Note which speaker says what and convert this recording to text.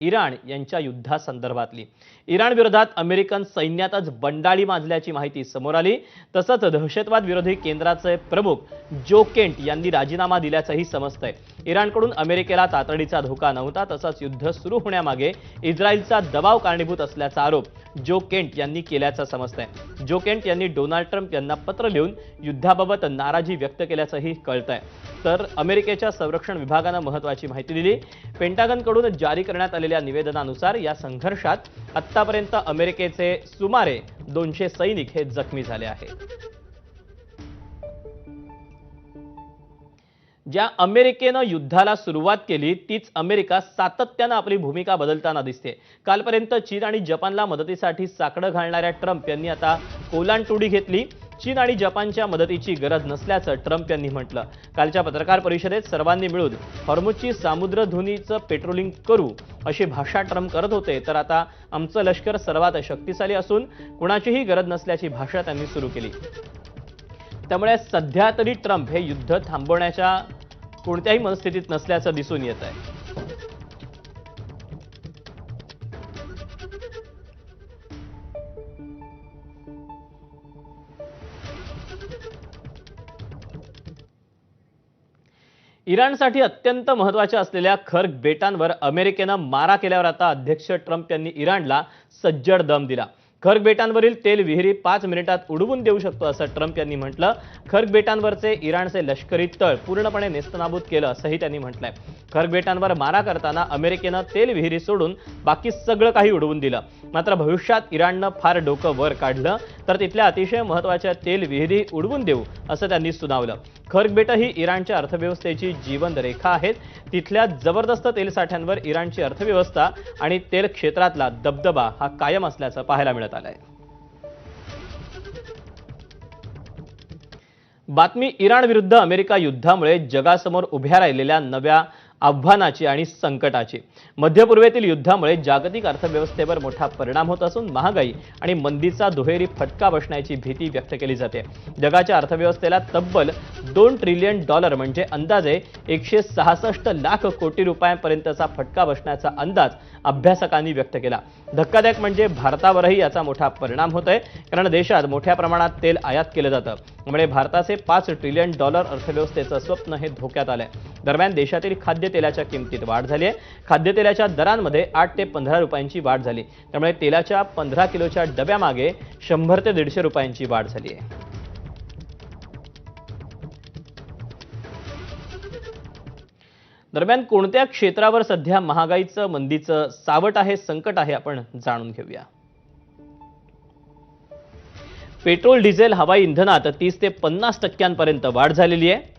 Speaker 1: Iran यांच्या युद्धासंदर्भातली। Iran विरोधात American सैन्यातच Bandali माजल्याची माहिती समोर आली। तसंच दहशतवाद विरोधी केंद्राचे प्रमुख जो केंट यांनी राजीनामा दिल्याचंही समजतंय। इराणकडून अमेरिकेला तातडीचा धोका नव्हता, तसंच युद्ध सुरू होण्यामागे इस्रायलचा दबाव कारणीभूत असल्याचा आरोप जो केंट यांनी केल्याचं समजतंय। जो केंट यांनी डोनाल्ड ट्रम्प यांना पत्र लिहून युद्धाबाबत नाराजी व्यक्त केल्याचंही कळतंय। तर अमेरिकेच्या संरक्षण विभागानं महत्त्वाची माहिती दिली। पेंटागनकडून जारी करण्यात आलेल्या निवेदनानुसार या संघर्षात आतापर्यंत अमेरिकेचे सुमारे 200 सैनिक हे जखमी झाले आहेत। ज्या अमेरिकेनं युद्धाला सुरुवात केली तीच अमेरिका सातत्यानं आपली भूमिका बदलताना दिसते। कालपर्यंत चीन आणि जपानला मदतीसाठी साकडं घालणाऱ्या ट्रम्प यांनी आता कोलांटुडी घेतली। चीन आणि जपानच्या मदतीची गरज नसल्याचं ट्रम्प यांनी म्हटलं। कालच्या पत्रकार परिषदेत सर्वांनी मिळून हॉर्मुझची सामुद्रधुनीचं पेट्रोलिंग करू अशी भाषा ट्रम्प करत होते, तर आता आमचं लष्कर सर्वात शक्तिशाली असून कुणाचीही गरज नसल्याची भाषा त्यांनी सुरू केली। त्यामुळे सध्या तरी ट्रम्प हे युद्ध थांबवण्याच्या कोणत्याही मनस्थितीत नसल्याचं दिसून येत आहे। इराणसाठी अत्यंत महत्त्वाच्या असलेल्या खर्ग बेटांवर अमेरिकेनं मारा केल्यावर आता अध्यक्ष ट्रम्प यांनी इराणला सज्जड दम दिला। खर्ग बेटांवरील तेल विहिरी 5 मिनिटात उडवून देऊ शकतो असं ट्रम्प यांनी म्हटलं। खर्ग बेटांवरचे इराणचे लष्करी तळ पूर्णपणे नेस्तनाबूत केलं असंही त्यांनी म्हटलंय। खर्ग बेटांवर मारा करताना अमेरिकेनं तेल विहिरी सोडून बाकी सगळं काही उडवून दिलं। मात्र भविष्यात इराणनं फार डोकं वर काढलं तर तिथल्या अतिशय महत्त्वाच्या तेल विहिरी उडवून देऊ असं त्यांनी सुनावलं। खर्ग बेटं ही इराणच्या अर्थव्यवस्थेची जीवंत रेखा आहेत। तिथल्या जबरदस्त तेल साठ्यांवर इराणची अर्थव्यवस्था आणि तेल क्षेत्रातला दबदबा हा कायम असल्याचं पाहायला मिळत आलंय। बातमी इराण विरुद्ध अमेरिका युद्धामुळे जगासमोर उभ्या राहिलेल्या नव्या आव्हानाची आणि संकटाची। मध्य पूर्वेतील युद्धामुळे जागतिक अर्थव्यवस्थेवर मोठा परिणाम होत असून महागाई आणि मंदीचा दुहेरी फटका बसण्याची भीती व्यक्त केली जाते। जगाच्या अर्थव्यवस्थेला तब्बल $2 ट्रिलियन म्हणजे अंदाजे 166 लाख कोटी रुपयांपर्यंतचा फटका बसण्याचा अंदाज अभ्यासकांनी व्यक्त केला। धक्कादायक म्हणजे भारतावरही याचा मोठा परिणाम होतोय, कारण देशात मोठ्या प्रमाणात तेल आयात केलं जातं। त्यामुळे भारताचे $5 ट्रिलियन अर्थव्यवस्थेचं स्वप्न हे धोक्यात आलंय। दरम्यान देशातील खाद्यतेलाच्या किमतीत वाढ झाली आहे। खाद्यतेलाच्या दरांमध्ये 8 ते 15 रुपयांची वाढ झाली। त्यामुळे तेलाच्या 15 किलोच्या डब्यामागे 100 ते 150 रुपयांची वाढ झाली आहे। दरम्यान कोणत्या क्षेत्रावर सध्या महागाईचं मंदीचं सावट आहे, संकट आहे, आपण जाणून घेऊया। पेट्रोल डिझेल हवाई इंधनात 30 ते 50% वाढ झालेली आहे।